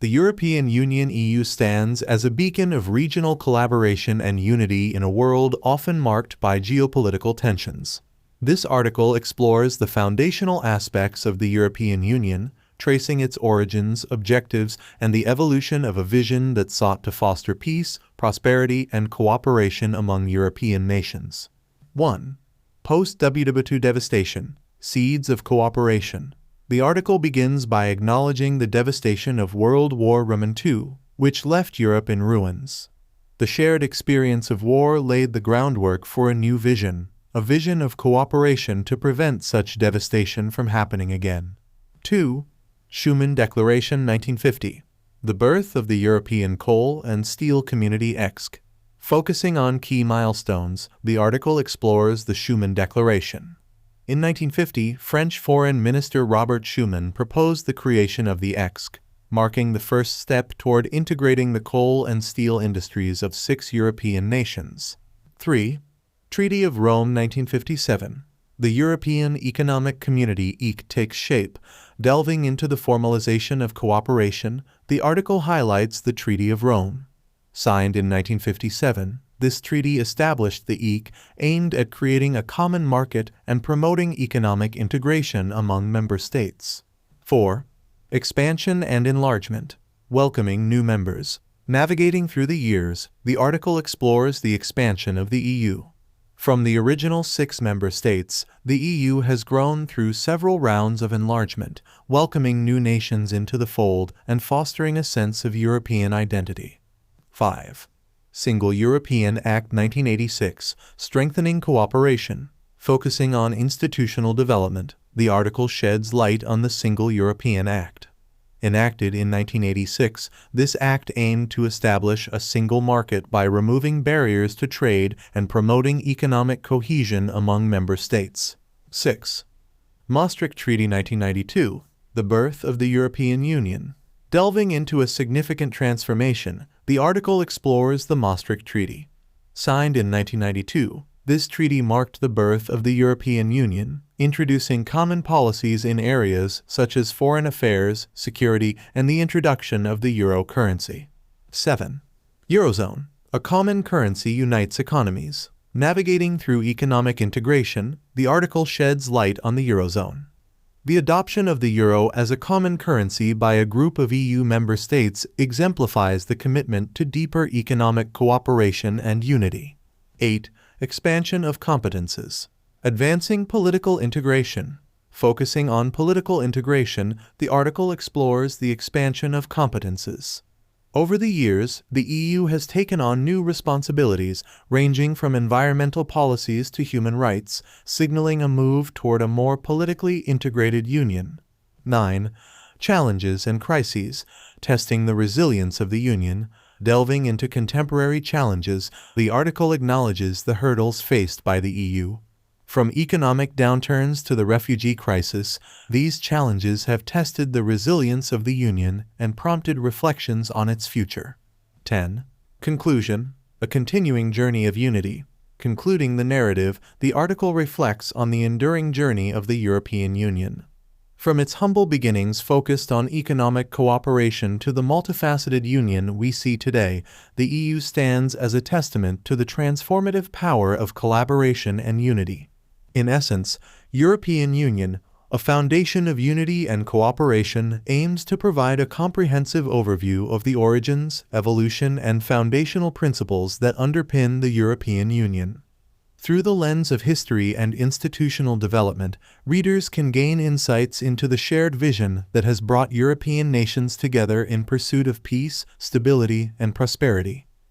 The European Union (EU) stands as a beacon of regional collaboration and unity in a world often marked by geopolitical tensions. This article explores the foundational aspects of the European Union, tracing its origins, objectives, and the evolution of a vision that sought to foster peace, prosperity, and cooperation among European nations. 1. Post-WW2 devastation, seeds of cooperation. The article begins by acknowledging the devastation of World War II, which left Europe in ruins. The shared experience of war laid the groundwork for a new vision, a vision of cooperation to prevent such devastation from happening again. 2. Schuman Declaration 1950. The birth of the European Coal and Steel Community (ECSC). Focusing on key milestones, the article explores the Schuman Declaration. In 1950, French Foreign Minister Robert Schuman proposed the creation of the ECSC, marking the first step toward integrating the coal and steel industries of 6 European nations. 3. Treaty of Rome 1957. The European Economic Community (EC) takes shape. Delving into the formalization of cooperation, the article highlights the Treaty of Rome. Signed in 1957, this treaty established the EC, aimed at creating a common market and promoting economic integration among member states. 4. Expansion and enlargement. Welcoming new members. Navigating through the years, the article explores the expansion of the EU. From the original 6 member states, the EU has grown through several rounds of enlargement, welcoming new nations into the fold and fostering a sense of European identity. 5. Single European Act 1986, strengthening cooperation. Focusing on institutional development, the article sheds light on the Single European Act. Enacted in 1986, this act aimed to establish a single market by removing barriers to trade and promoting economic cohesion among member states. 6. Maastricht Treaty 1992, the birth of the European Union. Delving into a significant transformation, the article explores the Maastricht Treaty. Signed in 1992, this treaty marked the birth of the European Union, introducing common policies in areas such as foreign affairs, security, and the introduction of the euro currency. 7. Eurozone. A common currency unites economies. Navigating through economic integration, the article sheds light on the Eurozone. The adoption of the euro as a common currency by a group of EU member states exemplifies the commitment to deeper economic cooperation and unity. 8. Expansion of competences. Advancing political integration. Focusing on political integration, the article explores the expansion of competences. Over the years, the EU has taken on new responsibilities, ranging from environmental policies to human rights, signaling a move toward a more politically integrated union. 9. Challenges and crises. Testing the resilience of the Union. Delving into contemporary challenges, the article acknowledges the hurdles faced by the EU. From economic downturns to the refugee crisis, these challenges have tested the resilience of the Union and prompted reflections on its future. 10. Conclusion. A continuing journey of unity. Concluding the narrative, the article reflects on the enduring journey of the European Union. From its humble beginnings focused on economic cooperation to the multifaceted union we see today, the EU stands as a testament to the transformative power of collaboration and unity. In essence, European Union, a foundation of unity and cooperation, aims to provide a comprehensive overview of the origins, evolution, and foundational principles that underpin the European Union. Through the lens of history and institutional development, readers can gain insights into the shared vision that has brought European nations together in pursuit of peace, stability, and prosperity.